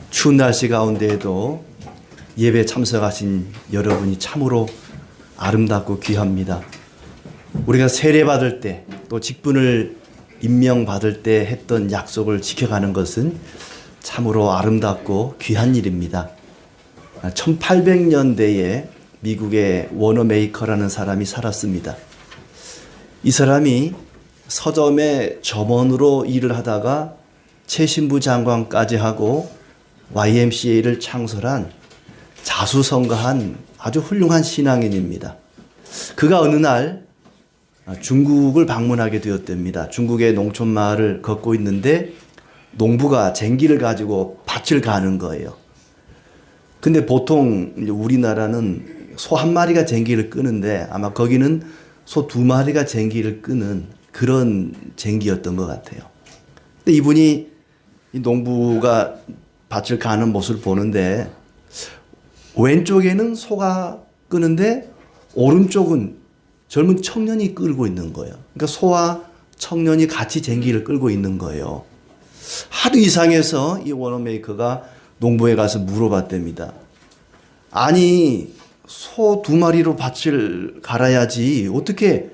추운 날씨 가운데에도 예배 참석하신 여러분이 참으로 아름답고 귀합니다. 우리가 세례받을 때 또 직분을 임명받을 때 했던 약속을 지켜가는 것은 참으로 아름답고 귀한 일입니다. 1800년대에 미국의 워너메이커라는 사람이 살았습니다. 이 사람이 서점의 점원으로 일을 하다가 최신부 장관까지 하고 YMCA를 창설한 자수성가한 아주 훌륭한 신앙인입니다. 그가 어느 날 중국을 방문하게 되었답니다. 중국의 농촌 마을을 걷고 있는데 농부가 쟁기를 가지고 밭을 가는 거예요. 근데 보통 우리나라는 소 한 마리가 쟁기를 끄는데 아마 거기는 소 두 마리가 쟁기를 끄는 그런 쟁기였던 것 같아요. 근데 이분이 이 농부가 밭을 가는 모습을 보는데 왼쪽에는 소가 끄는데 오른쪽은 젊은 청년이 끌고 있는 거예요. 그러니까 소와 청년이 같이 쟁기를 끌고 있는 거예요. 하도 이상해서 이 워너메이커가 농부에 가서 물어봤답니다. 아니, 소 두 마리로 밭을 갈아야지 어떻게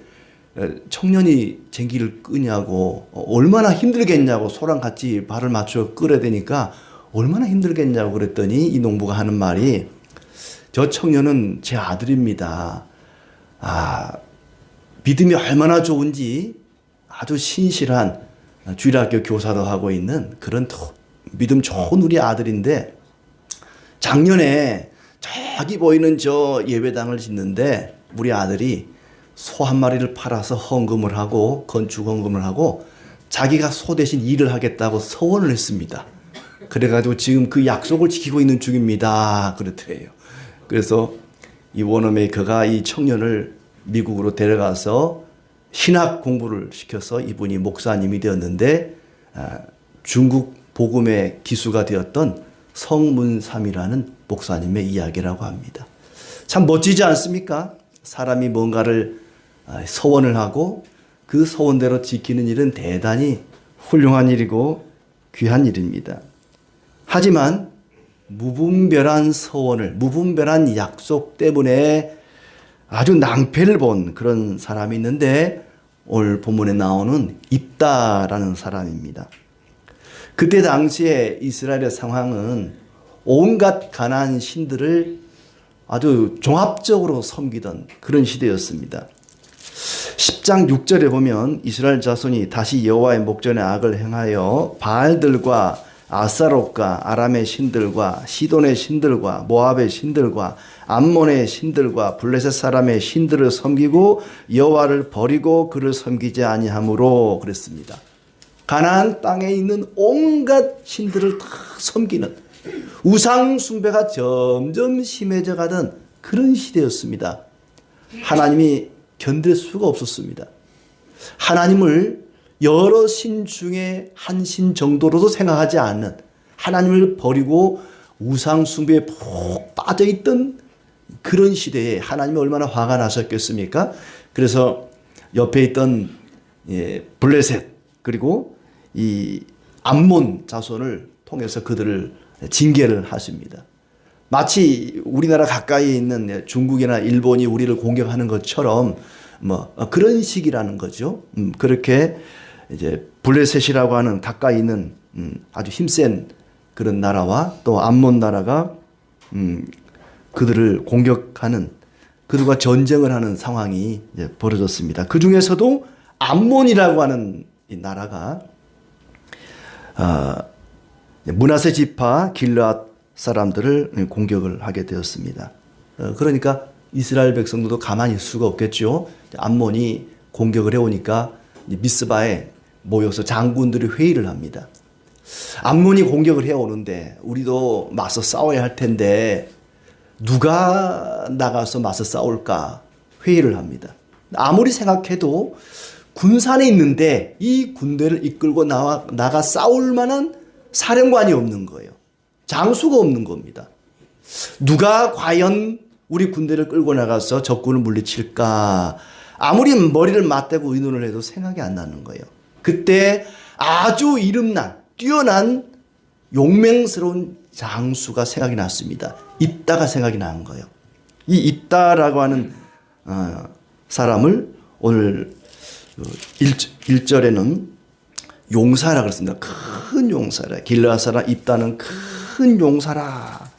청년이 쟁기를 끄냐고, 얼마나 힘들겠냐고, 소랑 같이 발을 맞춰 끌어야 되니까 얼마나 힘들겠냐고 그랬더니 이 농부가 하는 말이, 저 청년은 제 아들입니다. 믿음이 얼마나 좋은지 아주 신실한 주일학교 교사도 하고 있는 그런 믿음 좋은 우리 아들인데, 작년에 저기 보이는 저 예배당을 짓는데 우리 아들이 소 한 마리를 팔아서 헌금을 하고 건축 헌금을 하고 자기가 소 대신 일을 하겠다고 서원을 했습니다. 그래가지고 지금 그 약속을 지키고 있는 중입니다. 그렇더래요. 그래서 이 워너메이커가 이 청년을 미국으로 데려가서 신학 공부를 시켜서 이분이 목사님이 되었는데 중국 복음의 기수가 되었던 성문삼이라는 목사님의 이야기라고 합니다. 참 멋지지 않습니까? 사람이 뭔가를 서원을 하고 그 서원대로 지키는 일은 대단히 훌륭한 일이고 귀한 일입니다. 하지만 무분별한 서원을, 무분별한 약속 때문에 아주 낭패를 본 그런 사람이 있는데 오늘 본문에 나오는 입다라는 사람입니다. 그때 당시에 이스라엘의 상황은 온갖 가나안 신들을 아주 종합적으로 섬기던 그런 시대였습니다. 10장 6절에 보면 이스라엘 자손이 다시 여호와의 목전에 악을 행하여 바알들과 아사롯과 아람의 신들과 시돈의 신들과 모압의 신들과 암몬의 신들과 블레셋 사람의 신들을 섬기고 여호와를 버리고 그를 섬기지 아니하므로 그랬습니다. 가나안 땅에 있는 온갖 신들을 다 섬기는 우상 숭배가 점점 심해져 가던 그런 시대였습니다. 하나님이 견딜 수가 없었습니다. 하나님을 여러 신 중에 한 신 정도로도 생각하지 않는, 하나님을 버리고 우상 숭배에 푹 빠져있던 그런 시대에 하나님이 얼마나 화가 나셨겠습니까? 그래서 옆에 있던 블레셋 그리고 이 암몬 자손을 통해서 그들을 징계를 하십니다. 마치 우리나라 가까이에 있는 중국이나 일본이 우리를 공격하는 것처럼 그런 식이라는 거죠. 그렇게 이제 블레셋이라고 하는 가까이 있는 아주 힘센 그런 나라와 또 암몬 나라가 그들을 공격하는, 그들과 전쟁을 하는 상황이 이제 벌어졌습니다. 그 중에서도 암몬이라고 하는 이 나라가 므낫세 지파 길르앗 사람들을 공격을 하게 되었습니다. 그러니까 이스라엘 백성들도 가만히 있을 수가 없겠죠. 암몬이 공격을 해오니까 미스바에 모여서 장군들이 회의를 합니다. 암몬이 공격을 해오는데 우리도 맞서 싸워야 할 텐데 누가 나가서 맞서 싸울까 회의를 합니다. 아무리 생각해도 군산에 있는데 이 군대를 이끌고 나가 싸울 만한 사령관이 없는 거예요. 장수가 없는 겁니다. 누가 과연 우리 군대를 끌고 나가서 적군을 물리칠까? 아무리 머리를 맞대고 의논을 해도 생각이 안 나는 거예요. 그때 아주 이름난 뛰어난 용맹스러운 장수가 생각이 났습니다. 입다가 생각이 난 거예요. 이 입다라고 하는 사람을 오늘 1절에는 용사라 그랬습니다. 큰 용사라. 길르앗 사람 입다는 큰 용사라.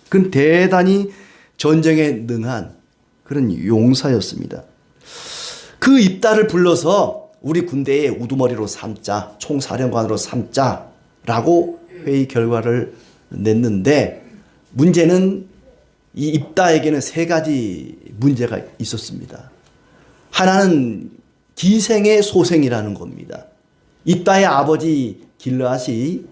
그건 대단히 전쟁에 능한 그런 용사였습니다. 그 입다를 불러서 우리 군대의 우두머리로 삼자, 총사령관으로 삼자라고 회의 결과를 냈는데, 문제는 이 입다에게는 세 가지 문제가 있었습니다. 하나는 기생의 소생이라는 겁니다. 입다의 아버지 길르앗이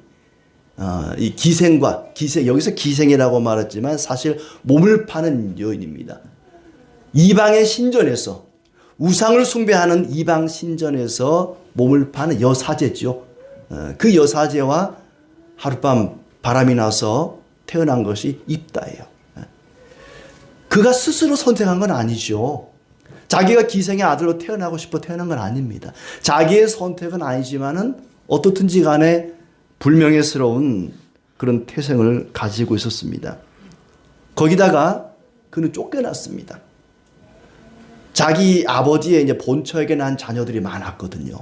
이 기생과 여기서 기생이라고 말했지만 사실 몸을 파는 여인입니다. 이방의 신전에서 우상을 숭배하는 이방 신전에서 몸을 파는 여사제죠. 그 여사제와 하룻밤 바람이 나서 태어난 것이 입다예요. 그가 스스로 선택한 건 아니죠. 자기가 기생의 아들로 태어나고 싶어 태어난 건 아닙니다. 자기의 선택은 아니지만은 어떻든지 간에 불명예스러운 그런 태생을 가지고 있었습니다. 거기다가 그는 쫓겨났습니다. 자기 아버지의 이제 본처에게 난 자녀들이 많았거든요.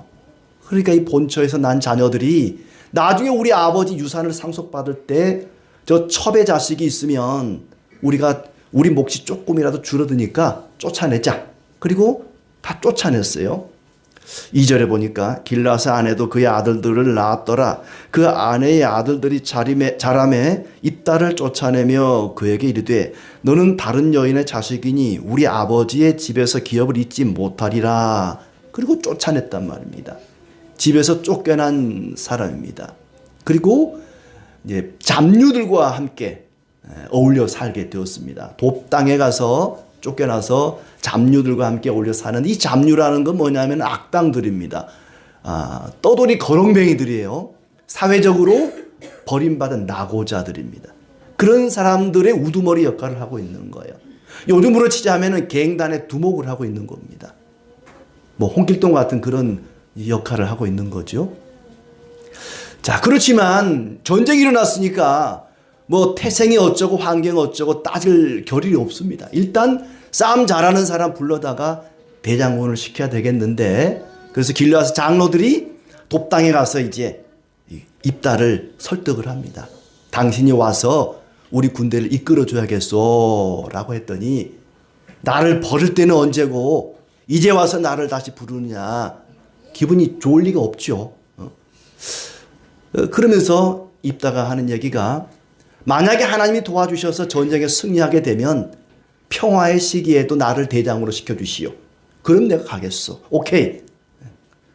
그러니까 이 본처에서 난 자녀들이 나중에 우리 아버지 유산을 상속받을 때 저 첩의 자식이 있으면 우리 몫이 조금이라도 줄어드니까 쫓아내자. 그리고 다 쫓아냈어요. 2절에 보니까 길르앗의 아내도 그의 아들들을 낳았더라. 그 아내의 아들들이 자라매 입다를 쫓아내며 그에게 이르되 너는 다른 여인의 자식이니 우리 아버지의 집에서 기업을 잇지 못하리라. 그리고 쫓아냈단 말입니다. 집에서 쫓겨난 사람입니다. 그리고 이제 잡류들과 함께 어울려 살게 되었습니다. 돕당에 가서 쫓겨나서 잡류들과 함께 어울려 사는, 이 잡류라는 건 뭐냐면 악당들입니다. 떠돌이 거렁뱅이들이에요. 사회적으로 버림받은 낙오자들입니다. 그런 사람들의 우두머리 역할을 하고 있는 거예요. 요즘으로 치자면 갱단의 두목을 하고 있는 겁니다. 뭐 홍길동 같은 그런 역할을 하고 있는 거죠. 자, 그렇지만 전쟁이 일어났으니까 뭐 태생이 어쩌고 환경이 어쩌고 따질 겨를이 없습니다. 일단 싸움 잘하는 사람 불러다가 대장군을 시켜야 되겠는데, 그래서 길르앗 장로들이 돕당에 가서 이제 입다를 설득을 합니다. 당신이 와서 우리 군대를 이끌어줘야겠소 라고 했더니, 나를 버릴 때는 언제고 이제 와서 나를 다시 부르느냐, 기분이 좋을 리가 없죠. 그러면서 입다가 하는 얘기가, 만약에 하나님이 도와주셔서 전쟁에 승리하게 되면 평화의 시기에도 나를 대장으로 시켜주시오. 그럼 내가 가겠어. 오케이.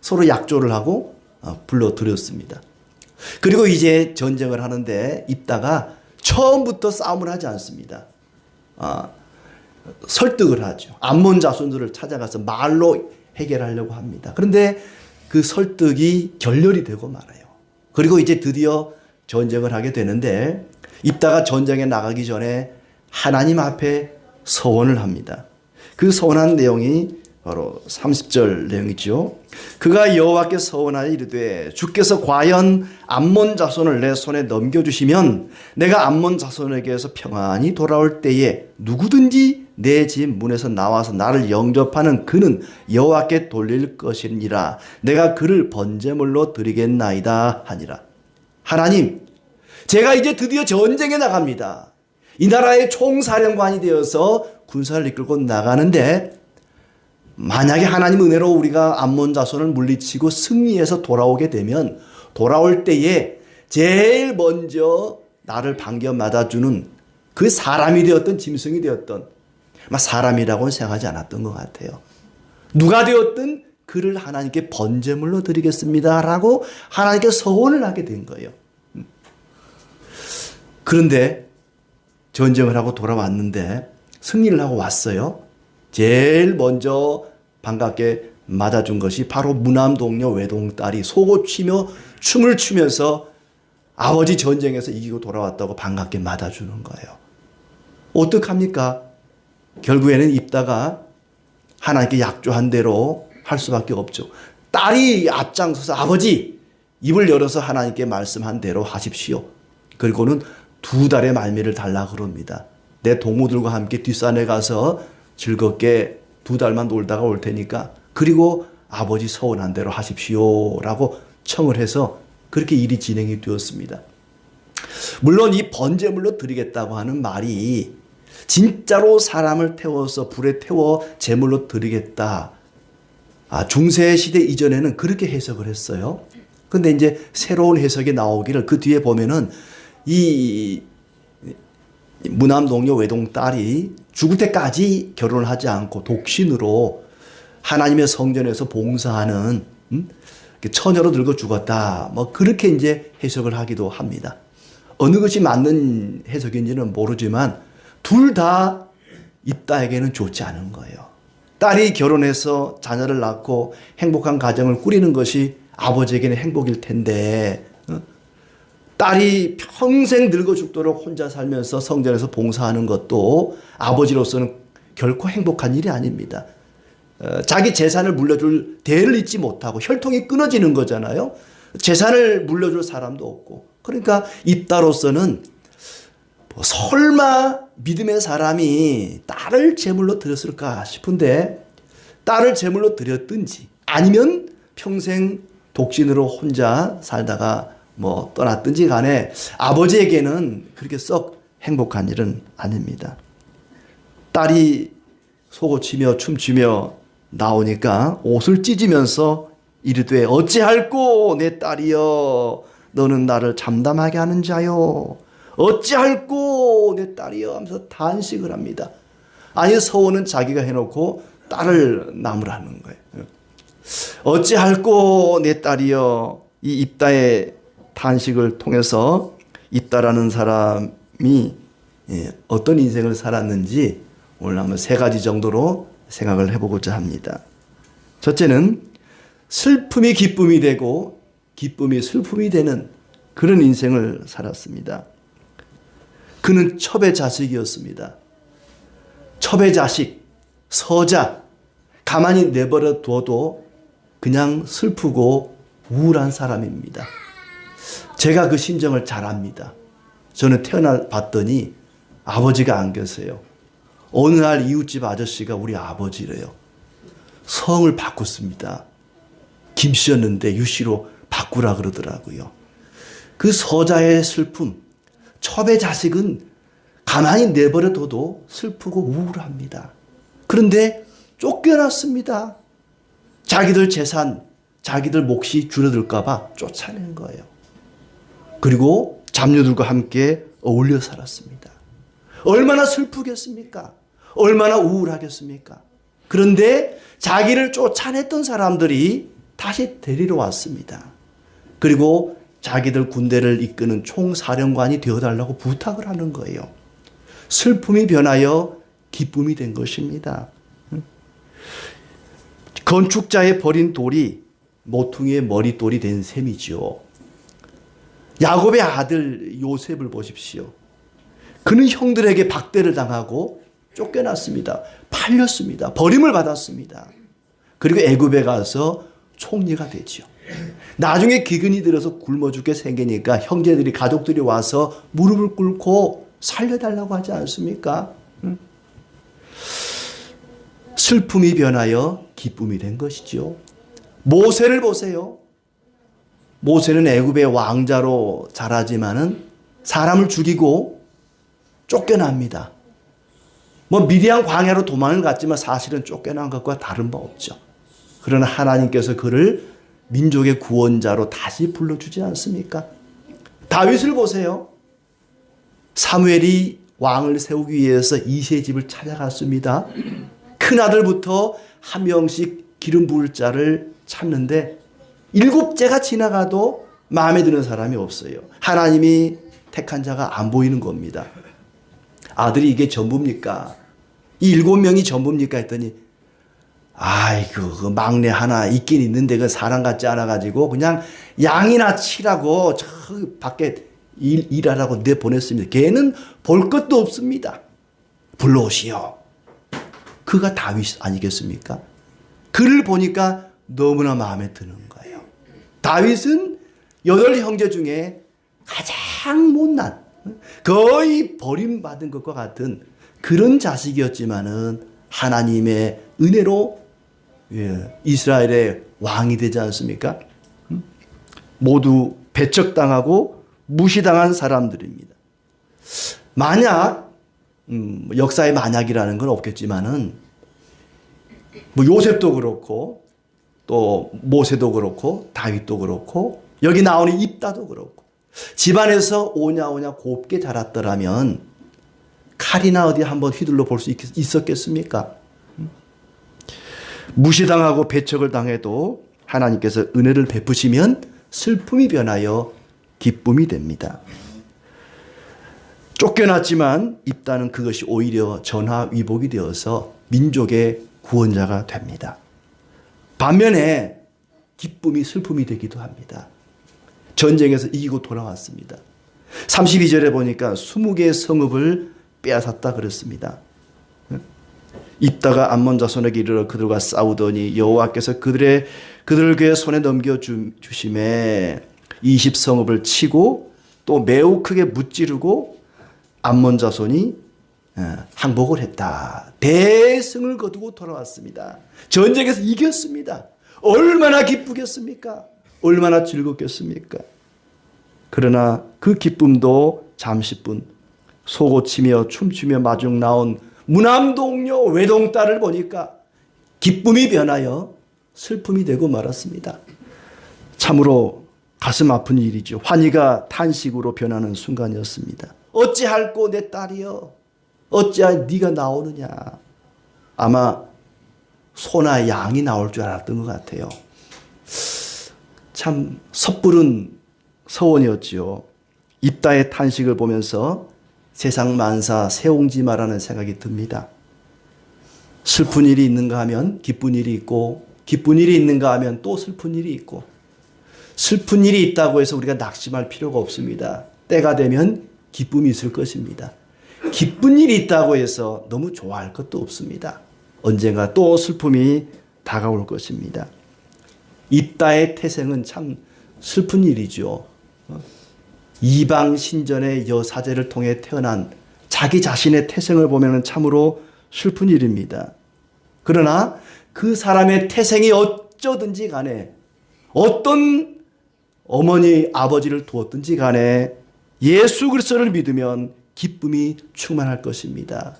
서로 약조를 하고 불러들였습니다. 그리고 이제 전쟁을 하는데 입다가 처음부터 싸움을 하지 않습니다. 설득을 하죠. 암몬 자손들을 찾아가서 말로 해결하려고 합니다. 그런데 그 설득이 결렬이 되고 말아요. 그리고 이제 드디어 전쟁을 하게 되는데, 입다가 전쟁에 나가기 전에 하나님 앞에 서원을 합니다. 그 서원한 내용이 바로 30절 내용이죠. 그가 여호와께 서원하여 이르되 주께서 과연 암몬 자손을 내 손에 넘겨주시면 내가 암몬 자손에게서 평안히 돌아올 때에 누구든지 내 집 문에서 나와서 나를 영접하는 그는 여호와께 돌릴 것이니라. 내가 그를 번제물로 드리겠나이다 하니라. 하나님, 제가 이제 드디어 전쟁에 나갑니다. 이 나라의 총사령관이 되어서 군사를 이끌고 나가는데, 만약에 하나님 은혜로 우리가 암몬 자손을 물리치고 승리해서 돌아오게 되면, 돌아올 때에 제일 먼저 나를 반겨 맞아주는 그 사람이 되었던 짐승이 되었던, 사람이라고는 생각하지 않았던 것 같아요. 누가 되었든 그를 하나님께 번제물로 드리겠습니다 라고 하나님께 서원을 하게 된 거예요. 그런데 전쟁을 하고 돌아왔는데, 승리를 하고 왔어요. 제일 먼저 반갑게 맞아준 것이 바로 무남 동료 외동딸이 속옷치며 춤을 추면서 아버지 전쟁에서 이기고 돌아왔다고 반갑게 맞아주는 거예요. 어떡합니까? 결국에는 입다가 하나님께 약조한 대로 할 수밖에 없죠. 딸이 앞장서서 아버지, 입을 열어서 하나님께 말씀한 대로 하십시오. 그리고는 2달의 말미를 달라 그럽니다. 내 동무들과 함께 뒷산에 가서 즐겁게 2달만 놀다가 올 테니까 그리고 아버지 서원한 대로 하십시오라고 청을 해서 그렇게 일이 진행이 되었습니다. 물론 이 번제물로 드리겠다고 하는 말이 진짜로 사람을 태워서 불에 태워 제물로 드리겠다. 중세시대 이전에는 그렇게 해석을 했어요. 근데 이제 새로운 해석이 나오기를 그 뒤에 보면은 이 무남동녀 외동딸이 죽을 때까지 결혼을 하지 않고 독신으로 하나님의 성전에서 봉사하는 처녀로 늙어 죽었다. 뭐 그렇게 이제 해석을 하기도 합니다. 어느 것이 맞는 해석인지는 모르지만 둘 다 입다에게는 좋지 않은 거예요. 딸이 결혼해서 자녀를 낳고 행복한 가정을 꾸리는 것이 아버지에게는 행복일 텐데 딸이 평생 늙어 죽도록 혼자 살면서 성전에서 봉사하는 것도 아버지로서는 결코 행복한 일이 아닙니다. 자기 재산을 물려줄 대를 잇지 못하고 혈통이 끊어지는 거잖아요. 재산을 물려줄 사람도 없고. 그러니까 입다로서는 설마 믿음의 사람이 딸을 제물로 드렸을까 싶은데 딸을 제물로 드렸든지 아니면 평생 독신으로 혼자 살다가 뭐 떠났든지 간에 아버지에게는 그렇게 썩 행복한 일은 아닙니다. 딸이 속옷치며 춤추며 나오니까 옷을 찢으면서 이르되 어찌할꼬 내 딸이여 너는 나를 잠잠하게 하는 자요 어찌할꼬 내 딸이여 하면서 탄식을 합니다. 아니 서원은 자기가 해놓고 딸을 나무라는 거예요. 어찌할꼬 내 딸이여. 이 입다의 탄식을 통해서 입다라는 사람이 어떤 인생을 살았는지 오늘 한번 3가지 정도로 생각을 해보고자 합니다. 첫째는 슬픔이 기쁨이 되고 기쁨이 슬픔이 되는 그런 인생을 살았습니다. 그는 첩의 자식이었습니다. 첩의 자식, 서자, 가만히 내버려 두어도 그냥 슬프고 우울한 사람입니다. 제가 그 심정을 잘 압니다. 저는 태어나 봤더니 아버지가 안 계세요. 어느 날 이웃집 아저씨가 우리 아버지래요. 성을 바꿨습니다. 김씨였는데 유씨로 바꾸라 그러더라고요. 그 서자의 슬픔, 첩의 자식은 가만히 내버려 둬도 슬프고 우울합니다. 그런데 쫓겨났습니다. 자기들 재산, 자기들 몫이 줄어들까 봐 쫓아낸 거예요. 그리고 잡녀들과 함께 어울려 살았습니다. 얼마나 슬프겠습니까? 얼마나 우울하겠습니까? 그런데 자기를 쫓아냈던 사람들이 다시 데리러 왔습니다. 그리고 자기들 군대를 이끄는 총사령관이 되어달라고 부탁을 하는 거예요. 슬픔이 변하여 기쁨이 된 것입니다. 건축자의 버린 돌이 모퉁이의 머릿돌이 된 셈이죠. 야곱의 아들 요셉을 보십시오. 그는 형들에게 박대를 당하고 쫓겨났습니다. 팔렸습니다. 버림을 받았습니다. 그리고 애굽에 가서 총리가 되죠. 나중에 기근이 들어서 굶어 죽게 생기니까 형제들이 가족들이 와서 무릎을 꿇고 살려달라고 하지 않습니까? 슬픔이 변하여 기쁨이 된 것이죠. 모세를 보세요. 모세는 애굽의 왕자로 자라지만은 사람을 죽이고 쫓겨납니다. 뭐 미디안 광야로 도망을 갔지만 사실은 쫓겨난 것과 다른 바 없죠. 그러나 하나님께서 그를 민족의 구원자로 다시 불러주지 않습니까? 다윗을 보세요. 사무엘이 왕을 세우기 위해서 이새의 집을 찾아갔습니다. 큰아들부터 한 명씩 기름 부을 자를 찾는데 7제가 지나가도 마음에 드는 사람이 없어요. 하나님이 택한 자가 안 보이는 겁니다. 아들이 이게 전부입니까? 이 7명이 전부입니까? 했더니 아이고 그 막내 하나 있긴 있는데 그 사람 같지 않아가지고 그냥 양이나 치라고 저 밖에 일하라고 내보냈습니다. 걔는 볼 것도 없습니다. 불러오시오. 그가 다윗 아니겠습니까? 그를 보니까 너무나 마음에 드는 거예요. 다윗은 8 형제 중에 가장 못난, 거의 버림받은 것과 같은 그런 자식이었지만은 하나님의 은혜로 이스라엘의 왕이 되지 않습니까? 모두 배척당하고 무시당한 사람들입니다. 만약 역사의 만약이라는 건 없겠지만은 뭐 요셉도 그렇고 또 모세도 그렇고 다윗도 그렇고 여기 나오는 입다도 그렇고 집안에서 오냐오냐 곱게 자랐더라면 칼이나 어디 한번 휘둘러 볼 수 있었겠습니까? 무시당하고 배척을 당해도 하나님께서 은혜를 베푸시면 슬픔이 변하여 기쁨이 됩니다. 쫓겨났지만 입다는 그것이 오히려 전화위복이 되어서 민족의 구원자가 됩니다. 반면에 기쁨이 슬픔이 되기도 합니다. 전쟁에서 이기고 돌아왔습니다. 32절에 보니까 20개의 성읍을 빼앗았다 그랬습니다. 입다가 암몬 자손에게 이르러 그들과 싸우더니 여호와께서 그들을 그의 손에 넘겨주심에 20성읍을 치고 또 매우 크게 무찌르고 암몬 자손이 항복을 했다. 대승을 거두고 돌아왔습니다. 전쟁에서 이겼습니다. 얼마나 기쁘겠습니까? 얼마나 즐겁겠습니까? 그러나 그 기쁨도 잠시뿐. 소고치며 춤추며 마중 나온 무남동녀 외동딸을 보니까 기쁨이 변하여 슬픔이 되고 말았습니다. 참으로 가슴 아픈 일이죠. 환희가 탄식으로 변하는 순간이었습니다. 어찌할꼬 내 딸이여, 어찌할 네가 나오느냐. 아마 소나 양이 나올 줄 알았던 것 같아요. 참 섣부른 서원이었지요. 입다의 탄식을 보면서 세상 만사 세옹지마라는 생각이 듭니다. 슬픈 일이 있는가 하면 기쁜 일이 있고, 기쁜 일이 있는가 하면 또 슬픈 일이 있고, 슬픈 일이 있다고 해서 우리가 낙심할 필요가 없습니다. 때가 되면 기쁨이 있을 것입니다. 기쁜 일이 있다고 해서 너무 좋아할 것도 없습니다. 언젠가 또 슬픔이 다가올 것입니다. 입다의 태생은 참 슬픈 일이죠. 이방 신전의 여사제를 통해 태어난 자기 자신의 태생을 보면 참으로 슬픈 일입니다. 그러나 그 사람의 태생이 어쩌든지 간에 어떤 어머니 아버지를 두었든지 간에 예수 그리스도를 믿으면 기쁨이 충만할 것입니다.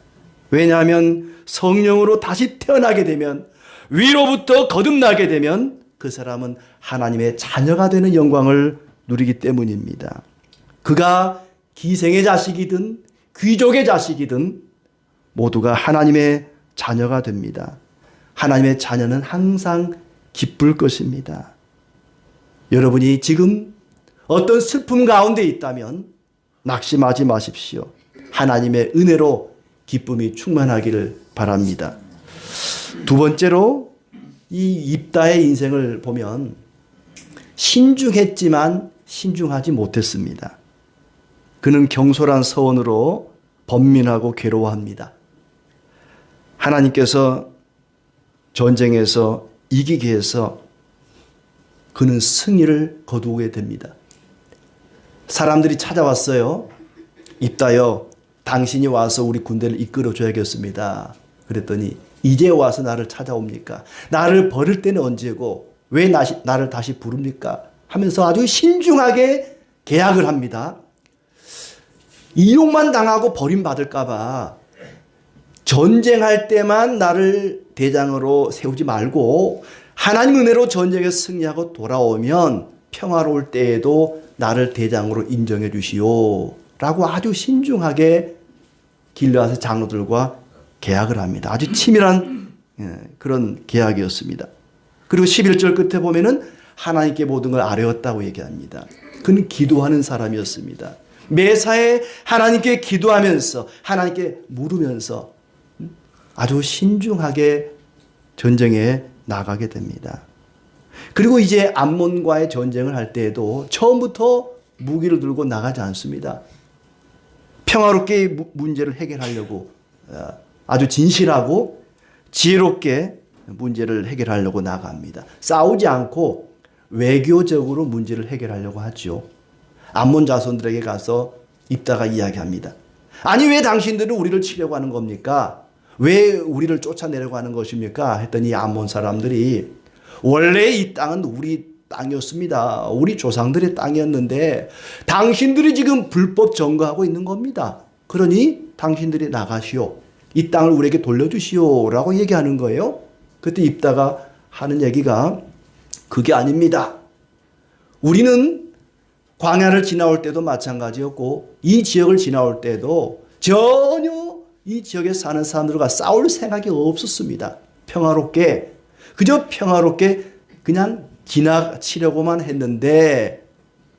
왜냐하면 성령으로 다시 태어나게 되면, 위로부터 거듭나게 되면 그 사람은 하나님의 자녀가 되는 영광을 누리기 때문입니다. 그가 기생의 자식이든 귀족의 자식이든 모두가 하나님의 자녀가 됩니다. 하나님의 자녀는 항상 기쁠 것입니다. 여러분이 지금 어떤 슬픔 가운데 있다면 낙심하지 마십시오. 하나님의 은혜로 기쁨이 충만하기를 바랍니다. 두 번째로 이 입다의 인생을 보면 신중했지만 신중하지 못했습니다. 그는 경솔한 서원으로 번민하고 괴로워합니다. 하나님께서 전쟁에서 이기게 해서 그는 승리를 거두게 됩니다. 사람들이 찾아왔어요. 입다여, 당신이 와서 우리 군대를 이끌어줘야겠습니다. 그랬더니 이제 와서 나를 찾아옵니까? 나를 버릴 때는 언제고 왜 나를 다시 부릅니까? 하면서 아주 신중하게 계약을 합니다. 이용만 당하고 버림받을까 봐 전쟁할 때만 나를 대장으로 세우지 말고 하나님 은혜로 전쟁에 승리하고 돌아오면 평화로울 때에도 나를 대장으로 인정해 주시오 라고 아주 신중하게 길르앗의 장로들과 계약을 합니다. 아주 치밀한 그런 계약이었습니다. 그리고 11절 끝에 보면은 하나님께 모든 걸 아뢰었다고 얘기합니다. 그는 기도하는 사람이었습니다. 매사에 하나님께 기도하면서 하나님께 물으면서 아주 신중하게 전쟁에 나가게 됩니다. 그리고 이제 암몬과의 전쟁을 할 때에도 처음부터 무기를 들고 나가지 않습니다. 평화롭게 문제를 해결하려고 아주 진실하고 지혜롭게 문제를 해결하려고 나갑니다. 싸우지 않고 외교적으로 문제를 해결하려고 하죠. 암몬 자손들에게 가서 입다가 이야기합니다. 아니 왜 당신들은 우리를 치려고 하는 겁니까? 왜 우리를 쫓아내려고 하는 것입니까? 했더니 암몬 사람들이 원래 이 땅은 우리 땅이었습니다. 우리 조상들의 땅이었는데 당신들이 지금 불법 점거하고 있는 겁니다. 그러니 당신들이 나가시오. 이 땅을 우리에게 돌려주시오 라고 얘기하는 거예요. 그때 입다가 하는 얘기가 그게 아닙니다. 우리는 광야를 지나올 때도 마찬가지였고 이 지역을 지나올 때도 전혀 이 지역에 사는 사람들과 싸울 생각이 없었습니다. 평화롭게 그저 평화롭게 그냥 지나치려고만 했는데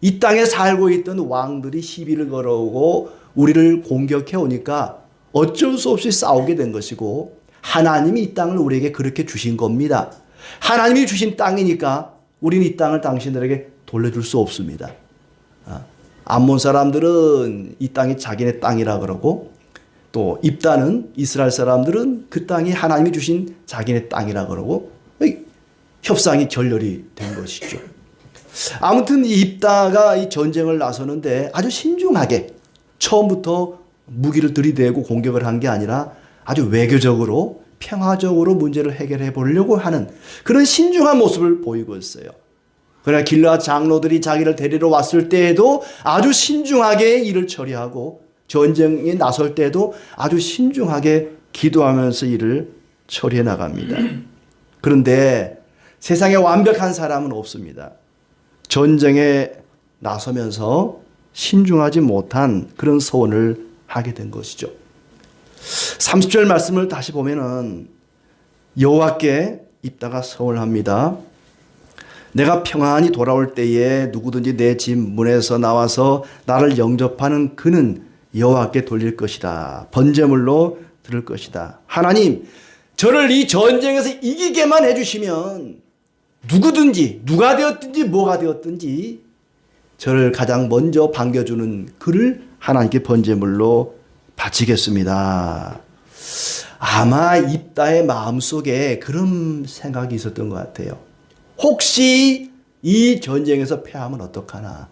이 땅에 살고 있던 왕들이 시비를 걸어오고 우리를 공격해 오니까 어쩔 수 없이 싸우게 된 것이고 하나님이 이 땅을 우리에게 그렇게 주신 겁니다. 하나님이 주신 땅이니까 우리는 이 땅을 당신들에게 돌려줄 수 없습니다. 암몬 사람들은 이 땅이 자기네 땅이라 그러고 또 입다는 이스라엘 사람들은 그 땅이 하나님이 주신 자기네 땅이라 그러고 협상이 결렬이 된 것이죠. 아무튼 입다가 이 전쟁을 나서는데 아주 신중하게 처음부터 무기를 들이대고 공격을 한 게 아니라 아주 외교적으로 평화적으로 문제를 해결해 보려고 하는 그런 신중한 모습을 보이고 있어요. 그러나 길르앗 장로들이 자기를 데리러 왔을 때에도 아주 신중하게 일을 처리하고 전쟁에 나설 때도 아주 신중하게 기도하면서 일을 처리해 나갑니다. 그런데 세상에 완벽한 사람은 없습니다. 전쟁에 나서면서 신중하지 못한 그런 서원을 하게 된 것이죠. 30절 말씀을 다시 보면은 여호와께 입다가 서원합니다. 내가 평안히 돌아올 때에 누구든지 내 집 문에서 나와서 나를 영접하는 그는 여호와께 돌릴 것이다. 번제물로 드릴 것이다. 하나님, 저를 이 전쟁에서 이기게만 해주시면 누구든지 누가 되었든지 뭐가 되었든지 저를 가장 먼저 반겨주는 그를 하나님께 번제물로 바치겠습니다. 아마 입다의 마음속에 그런 생각이 있었던 것 같아요. 혹시 이 전쟁에서 패하면 어떡하나?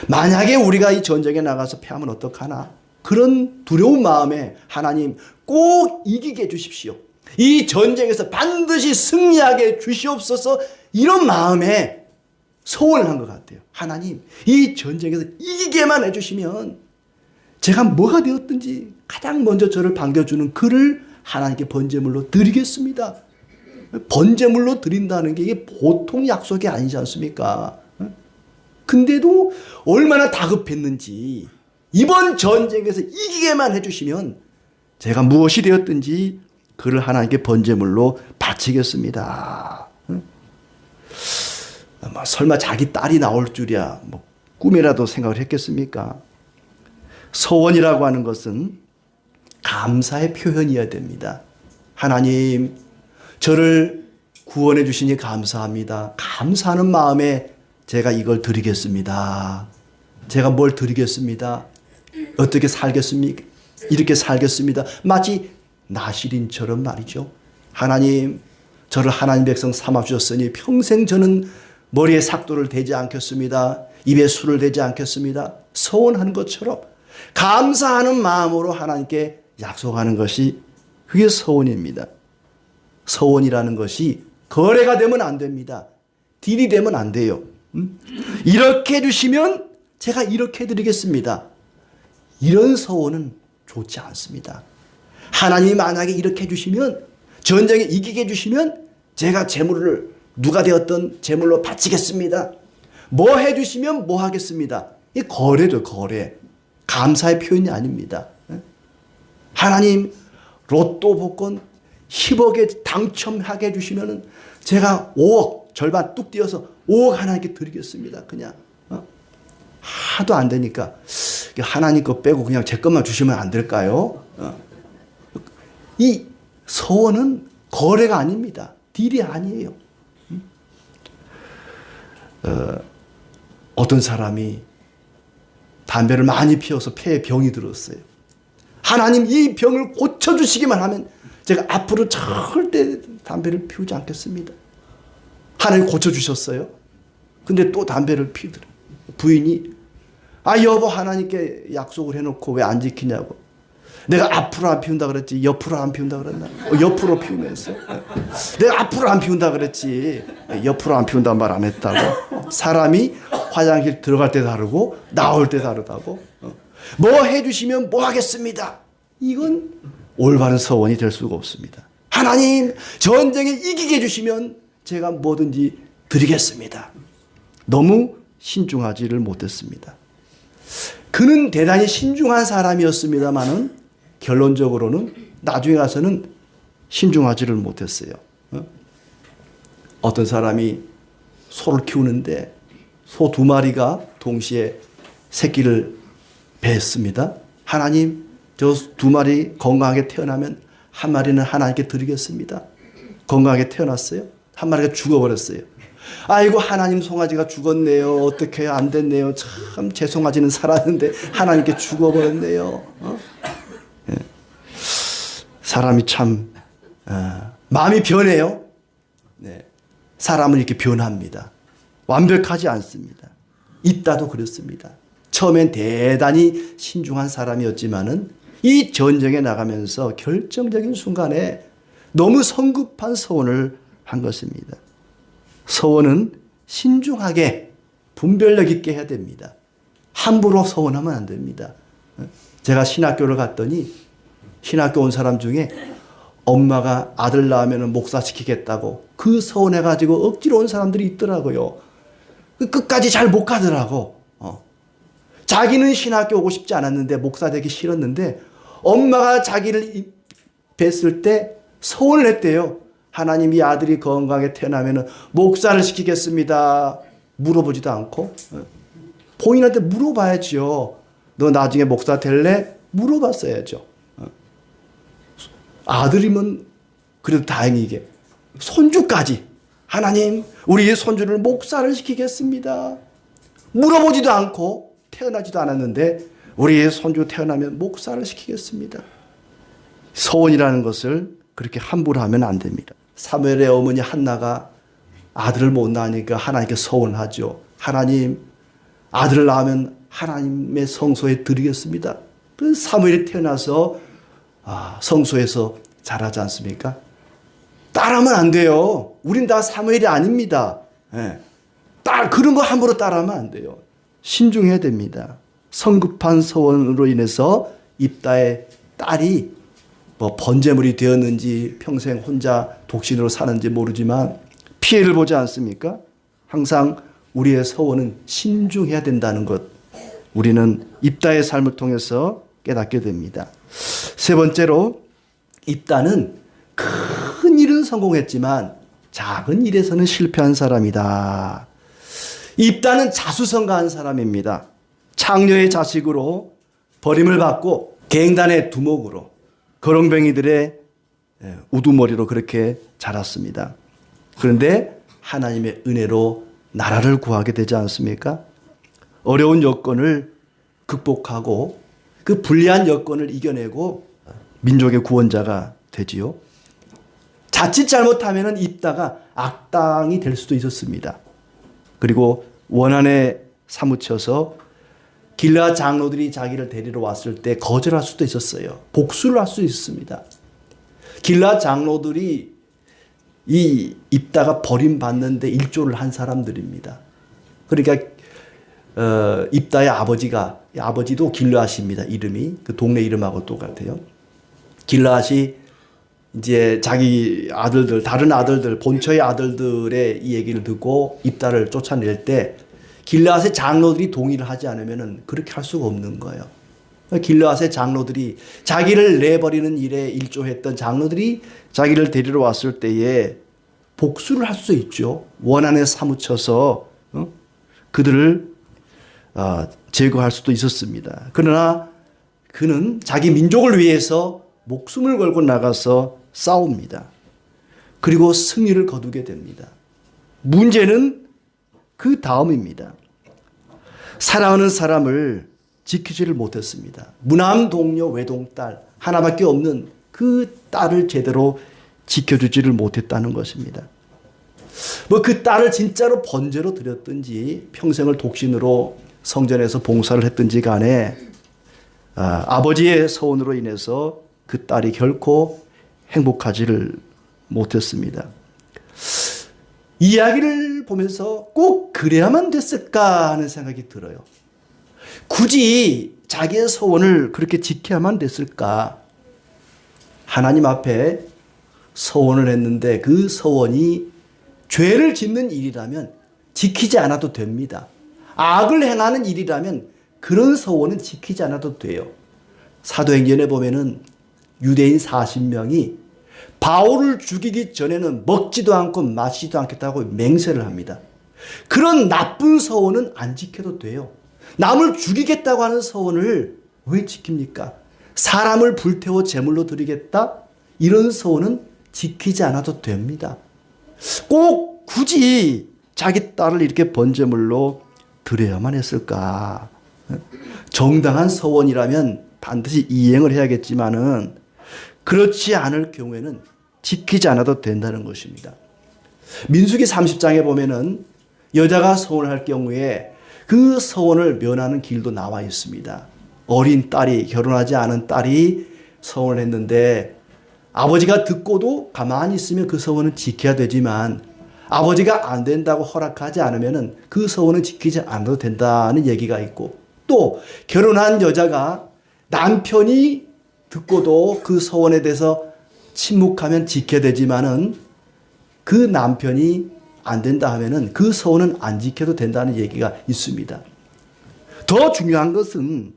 만약에 우리가 이 전쟁에 나가서 패하면 어떡하나? 그런 두려운 마음에 하나님 꼭 이기게 해주십시오. 이 전쟁에서 반드시 승리하게 주시옵소서. 이런 마음에 소원을 한 것 같아요. 하나님, 이 전쟁에서 이기게만 해주시면 제가 뭐가 되었든지 가장 먼저 저를 반겨주는 그를 하나님께 번제물로 드리겠습니다. 번제물로 드린다는 게 이게 보통 약속이 아니지 않습니까? 근데도 얼마나 다급했는지 이번 전쟁에서 이기게만 해주시면 제가 무엇이 되었든지 그를 하나님께 번제물로 바치겠습니다. 설마 자기 딸이 나올 줄이야 뭐 꿈이라도 생각을 했겠습니까? 서원이라고 하는 것은 감사의 표현이어야 됩니다. 하나님, 저를 구원해 주시니 감사합니다. 감사하는 마음에 제가 이걸 드리겠습니다. 제가 뭘 드리겠습니다. 어떻게 살겠습니까? 이렇게 살겠습니다. 마치 나시린처럼 말이죠. 하나님, 저를 하나님 백성 삼아주셨으니 평생 저는 머리에 삭도를 대지 않겠습니다. 입에 술을 대지 않겠습니다. 서원하는 것처럼 감사하는 마음으로 하나님께 약속하는 것이 그게 서원입니다. 서원이라는 것이 거래가 되면 안 됩니다. 딜이 되면 안 돼요. 이렇게 해주시면 제가 이렇게 해드리겠습니다. 이런 서원은 좋지 않습니다. 하나님이 만약에 이렇게 해주시면 전쟁에 이기게 해주시면 제가 재물을 누가 되었던 재물로 바치겠습니다. 뭐 해주시면 뭐 하겠습니다. 이 거래죠, 거래. 감사의 표현이 아닙니다. 하나님 로또 복권 10억에 당첨하게 해주시면 제가 5억 절반 뚝 띄어서 5억 하나님께 드리겠습니다. 그냥 하도 안 되니까 하나님 거 빼고 그냥 제 것만 주시면 안 될까요? 이 서원은 거래가 아닙니다. 딜이 아니에요. 어떤 사람이 담배를 많이 피워서 폐에 병이 들었어요. 하나님 이 병을 고쳐주시기만 하면 제가 앞으로 절대 담배를 피우지 않겠습니다. 하나님 고쳐주셨어요. 근데 또 담배를 피우더래요. 부인이 여보 하나님께 약속을 해놓고 왜 안 지키냐고. 내가 앞으로 안 피운다 그랬지 옆으로 안 피운다 그랬나? 옆으로 피우면서 내가 앞으로 안 피운다 그랬지 옆으로 안 피운다 말 안 했다고. 사람이 화장실 들어갈 때 다르고 나올 때 다르다고. 뭐 해주시면 뭐 하겠습니다. 이건 올바른 서원이 될 수가 없습니다. 하나님 전쟁에 이기게 해주시면 제가 뭐든지 드리겠습니다. 너무 신중하지를 못했습니다. 그는 대단히 신중한 사람이었습니다만은 결론적으로는 나중에 가서는 신중하지를 못했어요. 어떤 사람이 소를 키우는데 소 2마리가 동시에 새끼를 뱄습니다. 하나님 저 2마리 건강하게 태어나면 한 마리는 하나님께 드리겠습니다. 건강하게 태어났어요. 한 마리가 죽어버렸어요. 아이고 하나님 송아지가 죽었네요. 어떻게 해야 안 됐네요. 참 제 송아지는 살았는데 하나님께 죽어버렸네요. 예. 사람이 참 마음이 변해요. 네. 사람은 이렇게 변합니다. 완벽하지 않습니다. 입다도 그렇습니다. 처음엔 대단히 신중한 사람이었지만은 이 전쟁에 나가면서 결정적인 순간에 너무 성급한 서원을 한 것입니다. 서원은 신중하게 분별력 있게 해야 됩니다. 함부로 서원하면 안 됩니다. 제가 신학교를 갔더니 신학교 온 사람 중에 엄마가 아들 낳으면 목사시키겠다고 그 서원해가지고 억지로 온 사람들이 있더라고요. 끝까지 잘 못 가더라고. 자기는 신학교 오고 싶지 않았는데 목사 되기 싫었는데 엄마가 자기를 뵀을 때 서원을 했대요. 하나님 이 아들이 건강하게 태어나면 목사를 시키겠습니다. 물어보지도 않고. 본인한테 물어봐야죠. 너 나중에 목사 될래? 물어봤어야죠. 아들이면 그래도 다행이게. 손주까지. 하나님 우리 손주를 목사를 시키겠습니다. 물어보지도 않고 태어나지도 않았는데 우리 손주 태어나면 목사를 시키겠습니다. 서원이라는 것을 그렇게 함부로 하면 안 됩니다. 사무엘의 어머니 한나가 아들을 못 낳으니까 하나님께 서원하죠. 하나님 아들을 낳으면 하나님의 성소에 드리겠습니다. 그 사무엘이 태어나서 성소에서 자라지 않습니까? 따라하면 안 돼요. 우린 다 사무엘이 아닙니다. 네. 그런 거 함부로 따라하면 안 돼요. 신중해야 됩니다. 성급한 서원으로 인해서 입다의 딸이 번제물이 되었는지 평생 혼자 독신으로 사는지 모르지만 피해를 보지 않습니까? 항상 우리의 서원은 신중해야 된다는 것, 우리는 입다의 삶을 통해서 깨닫게 됩니다. 세 번째로 입다는 큰 일은 성공했지만 작은 일에서는 실패한 사람이다. 입다는 자수성가한 사람입니다. 창녀의 자식으로 버림을 받고 갱단의 두목으로 거렁뱅이들의 우두머리로 그렇게 자랐습니다. 그런데 하나님의 은혜로 나라를 구하게 되지 않습니까? 어려운 여건을 극복하고 그 불리한 여건을 이겨내고 민족의 구원자가 되지요. 자칫 잘못하면 입다가 악당이 될 수도 있었습니다. 그리고 원한에 사무쳐서 길르앗 장로들이 자기를 데리러 왔을 때 거절할 수도 있었어요. 복수를 할 수 있습니다. 길르앗 장로들이 이 입다가 버림받는데 일조를 한 사람들입니다. 그러니까 입다의 아버지도 길르앗입니다. 이름이 그 동네 이름하고 똑같아요. 길르앗이 이제 자기 아들들, 다른 아들들, 본처의 아들들의 이 얘기를 듣고 입다를 쫓아낼 때 길르앗의 장로들이 동의를 하지 않으면 그렇게 할 수가 없는 거예요. 길르앗의 장로들이 자기를 내버리는 일에 일조했던 장로들이 자기를 데리러 왔을 때에 복수를 할 수 있죠. 원한에 사무쳐서 그들을 제거할 수도 있었습니다. 그러나 그는 자기 민족을 위해서 목숨을 걸고 나가서 싸웁니다. 그리고 승리를 거두게 됩니다. 문제는 그 다음입니다. 사랑하는 사람을 지키지를 못했습니다. 무남 동료 외동딸 하나밖에 없는 그 딸을 제대로 지켜주지를 못했다는 것입니다. 그 딸을 진짜로 번제로 드렸든지 평생을 독신으로 성전에서 봉사를 했든지 간에 아버지의 서원으로 인해서 그 딸이 결코 행복하지를 못했습니다. 이야기를 보면서 꼭 그래야만 됐을까 하는 생각이 들어요. 굳이 자기의 서원을 그렇게 지켜야만 됐을까? 하나님 앞에 서원을 했는데 그 서원이 죄를 짓는 일이라면 지키지 않아도 됩니다. 악을 행하는 일이라면 그런 서원은 지키지 않아도 돼요. 사도행전에 보면은 유대인 40명이 바울을 죽이기 전에는 먹지도 않고 마시지도 않겠다고 맹세를 합니다. 그런 나쁜 서원은 안 지켜도 돼요. 남을 죽이겠다고 하는 서원을 왜 지킵니까? 사람을 불태워 제물로 드리겠다? 이런 서원은 지키지 않아도 됩니다. 꼭 굳이 자기 딸을 이렇게 번제물로 드려야만 했을까? 정당한 서원이라면 반드시 이행을 해야겠지만은 그렇지 않을 경우에는 지키지 않아도 된다는 것입니다. 민수기 30장에 보면은 여자가 서원을 할 경우에 그 서원을 면하는 길도 나와 있습니다. 어린 딸이, 결혼하지 않은 딸이 서원을 했는데 아버지가 듣고도 가만히 있으면 그 서원은 지켜야 되지만 아버지가 안 된다고 허락하지 않으면 그 서원은 지키지 않아도 된다는 얘기가 있고, 또 결혼한 여자가 남편이 듣고도 그 서원에 대해서 침묵하면 지켜야 되지만은 그 남편이 안 된다 하면은 그 서원은 안 지켜도 된다는 얘기가 있습니다. 더 중요한 것은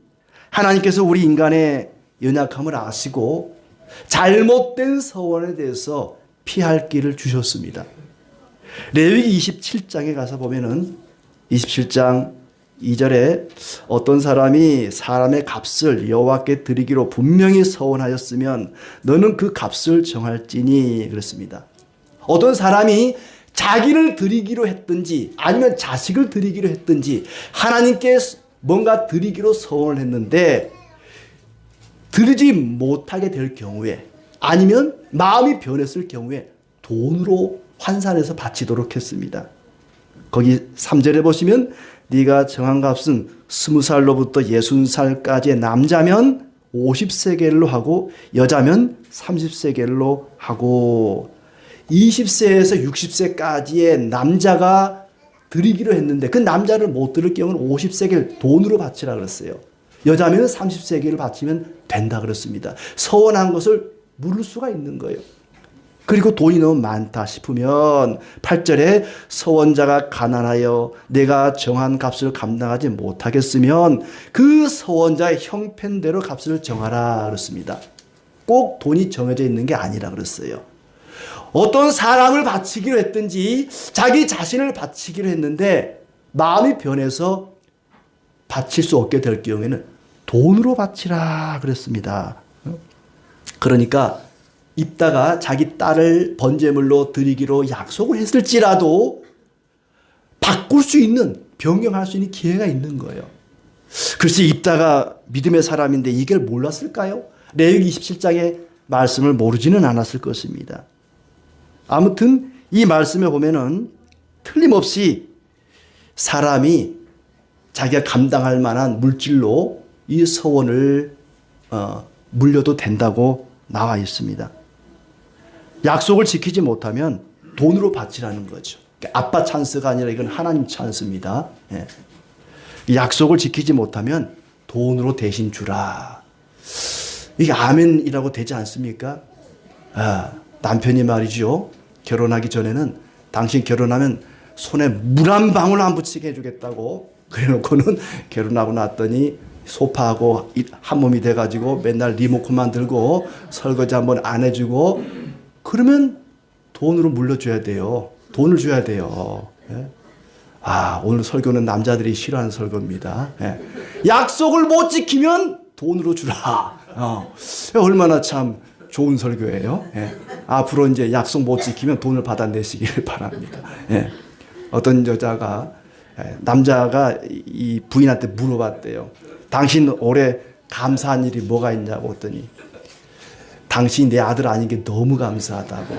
하나님께서 우리 인간의 연약함을 아시고 잘못된 서원에 대해서 피할 길을 주셨습니다. 레위기 27장에 가서 보면은 27장 2절에 어떤 사람이 사람의 값을 여호와께 드리기로 분명히 서원하였으면 너는 그 값을 정할지니 그랬습니다. 어떤 사람이 자기를 드리기로 했든지 아니면 자식을 드리기로 했든지 하나님께 뭔가 드리기로 서원을 했는데 드리지 못하게 될 경우에 아니면 마음이 변했을 경우에 돈으로 환산해서 바치도록 했습니다. 거기 3절에 보시면 네가 정한 값은 20살로부터 60살까지의 남자면 50세겔로 하고 여자면 30세겔로 하고 20세에서 60세까지의 남자가 드리기로 했는데 그 남자를 못 드릴 경우는 50세겔 돈으로 바치라 그랬어요. 여자면 30세겔을 바치면 된다 그랬습니다. 서원한 것을 물을 수가 있는 거예요. 그리고 돈이 너무 많다 싶으면 8절에 서원자가 가난하여 내가 정한 값을 감당하지 못하겠으면 그 서원자의 형편대로 값을 정하라 그랬습니다. 꼭 돈이 정해져 있는 게 아니라 그랬어요. 어떤 사람을 바치기로 했든지 자기 자신을 바치기로 했는데 마음이 변해서 바칠 수 없게 될 경우에는 돈으로 바치라 그랬습니다. 그러니까 입다가 자기 딸을 번제물로 드리기로 약속을 했을지라도 바꿀 수 있는, 변경할 수 있는 기회가 있는 거예요. 글쎄 입다가 믿음의 사람인데 이걸 몰랐을까요? 레위기 27장의 말씀을 모르지는 않았을 것입니다. 아무튼 이 말씀에 보면은 틀림없이 사람이 자기가 감당할 만한 물질로 이 서원을 물려도 된다고 나와 있습니다. 약속을 지키지 못하면 돈으로 바치라는 거죠. 아빠 찬스가 아니라 이건 하나님 찬스입니다. 예. 약속을 지키지 못하면 돈으로 대신 주라. 이게 아멘이라고 되지 않습니까? 남편이 말이죠. 결혼하기 전에는 당신 결혼하면 손에 물 한 방울 안 붙이게 해주겠다고 그래놓고는 결혼하고 났더니 소파하고 한 몸이 돼가지고 맨날 리모컨만 들고 설거지 한번 안 해주고 그러면 돈으로 물려줘야 돼요. 돈을 줘야 돼요. 예? 오늘 설교는 남자들이 싫어하는 설교입니다. 예. 약속을 못 지키면 돈으로 주라. 얼마나 참 좋은 설교예요. 예. 앞으로 이제 약속 못 지키면 돈을 받아내시길 바랍니다. 예. 어떤 여자가 남자가 이 부인한테 물어봤대요. 당신 올해 감사한 일이 뭐가 있냐고 했더니 당신이 내 아들 아닌 게 너무 감사하다고.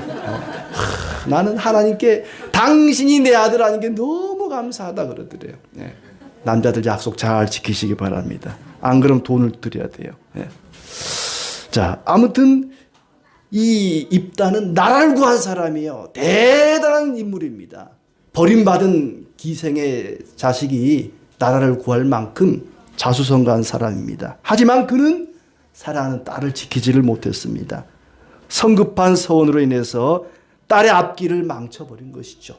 나는 하나님께 당신이 내 아들 아닌 게 너무 감사하다 그러더래요. 예. 남자들 약속 잘 지키시기 바랍니다. 안 그러면 돈을 드려야 돼요. 예. 자, 아무튼 이 입다는 나라를 구한 사람이에요. 대단한 인물입니다. 버림받은 기생의 자식이 나라를 구할 만큼 자수성가한 사람입니다. 하지만 그는 사랑하는 딸을 지키지를 못했습니다. 성급한 서원으로 인해서 딸의 앞길을 망쳐버린 것이죠.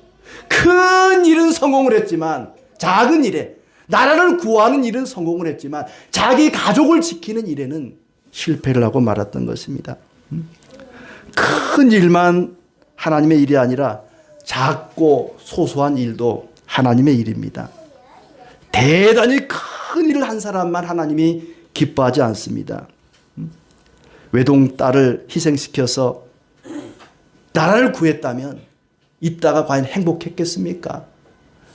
큰 일은 성공을 했지만 작은 일에, 나라를 구하는 일은 성공을 했지만 자기 가족을 지키는 일에는 실패를 하고 말았던 것입니다. 큰 일만 하나님의 일이 아니라 작고 소소한 일도 하나님의 일입니다. 대단히 큰 일을 한 사람만 하나님이 기뻐하지 않습니다. 외동딸을 희생시켜서 나라를 구했다면 이따가 과연 행복했겠습니까?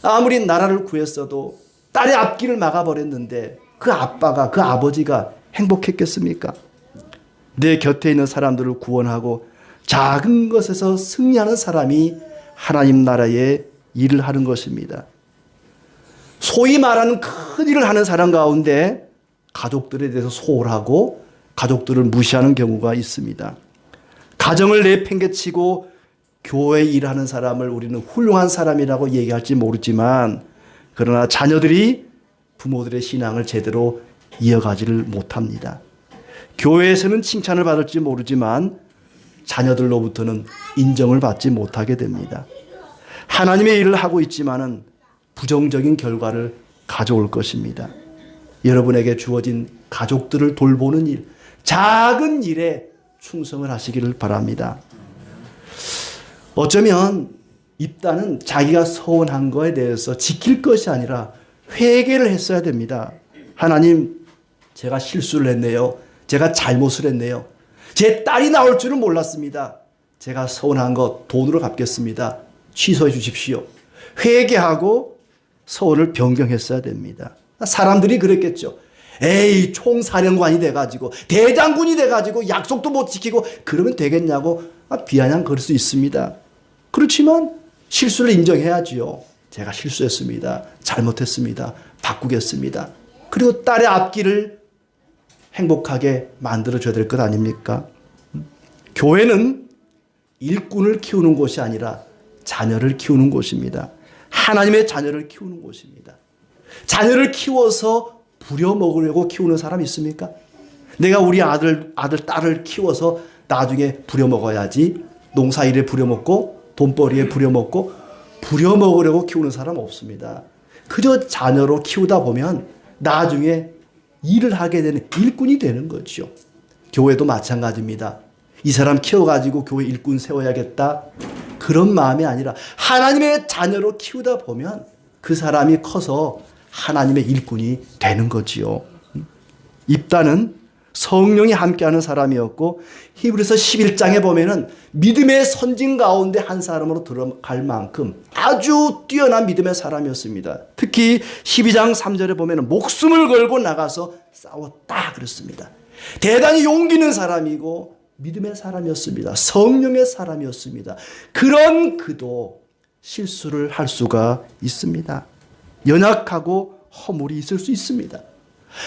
아무리 나라를 구했어도 딸의 앞길을 막아버렸는데 그 아빠가, 그 아버지가 행복했겠습니까? 내 곁에 있는 사람들을 구원하고 작은 것에서 승리하는 사람이 하나님 나라의 일을 하는 것입니다. 소위 말하는 큰 일을 하는 사람 가운데 가족들에 대해서 소홀하고 가족들을 무시하는 경우가 있습니다. 가정을 내팽개치고 교회 일하는 사람을 우리는 훌륭한 사람이라고 얘기할지 모르지만, 그러나 자녀들이 부모들의 신앙을 제대로 이어가지를 못합니다. 교회에서는 칭찬을 받을지 모르지만 자녀들로부터는 인정을 받지 못하게 됩니다. 하나님의 일을 하고 있지만은 부정적인 결과를 가져올 것입니다. 여러분에게 주어진 가족들을 돌보는 일, 작은 일에 충성을 하시기를 바랍니다. 어쩌면 입다는 자기가 서운한 거에 대해서 지킬 것이 아니라 회개를 했어야 됩니다. 하나님, 제가 실수를 했네요. 제가 잘못을 했네요. 제 딸이 나올 줄은 몰랐습니다. 제가 서운한 거 돈으로 갚겠습니다. 취소해 주십시오. 회개하고 서원을 변경했어야 됩니다. 사람들이 그랬겠죠. 에이, 총사령관이 돼가지고 대장군이 돼가지고 약속도 못 지키고 그러면 되겠냐고 비아냥 그럴 수 있습니다. 그렇지만 실수를 인정해야지요. 제가 실수했습니다. 잘못했습니다. 바꾸겠습니다. 그리고 딸의 앞길을 행복하게 만들어줘야 될 것 아닙니까? 교회는 일꾼을 키우는 곳이 아니라 자녀를 키우는 곳입니다. 하나님의 자녀를 키우는 곳입니다. 자녀를 키워서 부려먹으려고 키우는 사람 있습니까? 내가 우리 아들, 딸을 키워서 나중에 부려먹어야지, 농사일에 부려먹고 돈벌이에 부려먹고 부려먹으려고 키우는 사람 없습니다. 그저 자녀로 키우다 보면 나중에 일을 하게 되는 일꾼이 되는 거죠. 교회도 마찬가지입니다. 이 사람 키워가지고 교회 일꾼 세워야겠다, 그런 마음이 아니라 하나님의 자녀로 키우다 보면 그 사람이 커서 하나님의 일꾼이 되는 거지요. 입다는 성령이 함께하는 사람이었고, 히브리서 11장에 보면은 믿음의 선진 가운데 한 사람으로 들어갈 만큼 아주 뛰어난 믿음의 사람이었습니다. 특히 12장 3절에 보면은 목숨을 걸고 나가서 싸웠다 그랬습니다. 대단히 용기 있는 사람이고 믿음의 사람이었습니다. 성령의 사람이었습니다. 그런 그도 실수를 할 수가 있습니다. 연약하고 허물이 있을 수 있습니다.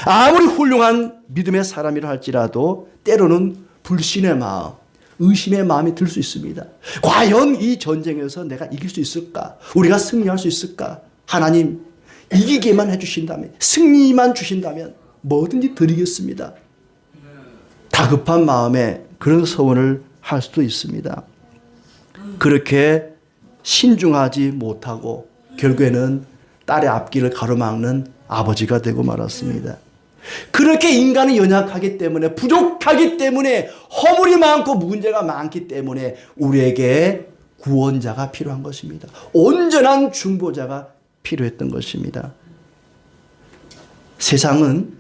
아무리 훌륭한 믿음의 사람이라 할지라도 때로는 불신의 마음, 의심의 마음이 들 수 있습니다. 과연 이 전쟁에서 내가 이길 수 있을까? 우리가 승리할 수 있을까? 하나님, 이기게만 해주신다면, 승리만 주신다면 뭐든지 드리겠습니다. 다급한 마음에 그런 소원을 할 수도 있습니다. 그렇게 신중하지 못하고 결국에는 딸의 앞길을 가로막는 아버지가 되고 말았습니다. 그렇게 인간이 연약하기 때문에, 부족하기 때문에, 허물이 많고 문제가 많기 때문에 우리에게 구원자가 필요한 것입니다. 온전한 중보자가 필요했던 것입니다. 세상은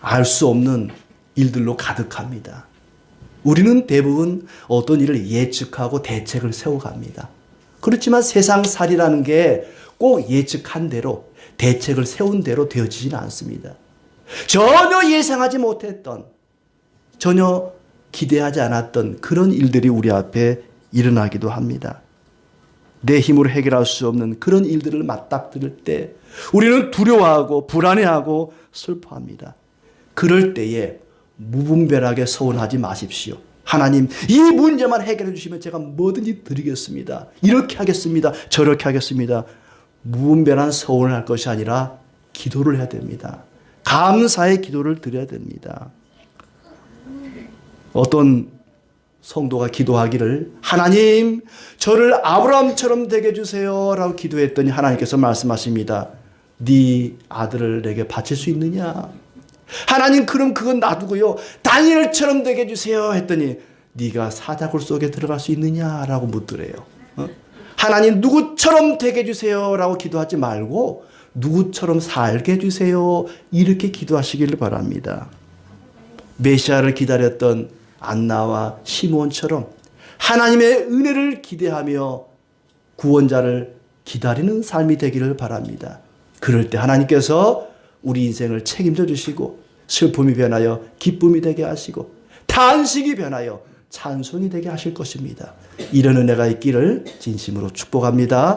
알 수 없는 일들로 가득합니다. 우리는 대부분 어떤 일을 예측하고 대책을 세워갑니다. 그렇지만 세상살이라는 게 꼭 예측한 대로, 대책을 세운 대로 되어지지는 않습니다. 전혀 예상하지 못했던, 전혀 기대하지 않았던 그런 일들이 우리 앞에 일어나기도 합니다. 내 힘으로 해결할 수 없는 그런 일들을 맞닥뜨릴 때 우리는 두려워하고 불안해하고 슬퍼합니다. 그럴 때에 무분별하게 서운하지 마십시오. 하나님, 이 문제만 해결해 주시면 제가 뭐든지 드리겠습니다. 이렇게 하겠습니다. 저렇게 하겠습니다. 무분별한 서운을 할 것이 아니라 기도를 해야 됩니다. 감사의 기도를 드려야 됩니다. 어떤 성도가 기도하기를 하나님 저를 아브라함처럼 되게 해주세요 라고 기도했더니 하나님께서 말씀하십니다. 네 아들을 내게 바칠 수 있느냐? 하나님 그럼 그건 놔두고요 다니엘처럼 되게 해주세요 했더니 네가 사자굴 속에 들어갈 수 있느냐라고 묻더래요. 하나님 누구처럼 되게 해주세요 라고 기도하지 말고 누구처럼 살게 해주세요 이렇게 기도하시기를 바랍니다. 메시아를 기다렸던 안나와 시몬처럼 하나님의 은혜를 기대하며 구원자를 기다리는 삶이 되기를 바랍니다. 그럴 때 하나님께서 우리 인생을 책임져 주시고 슬픔이 변하여 기쁨이 되게 하시고 탄식이 변하여 찬송이 되게 하실 것입니다. 이런 은혜가 있기를 진심으로 축복합니다.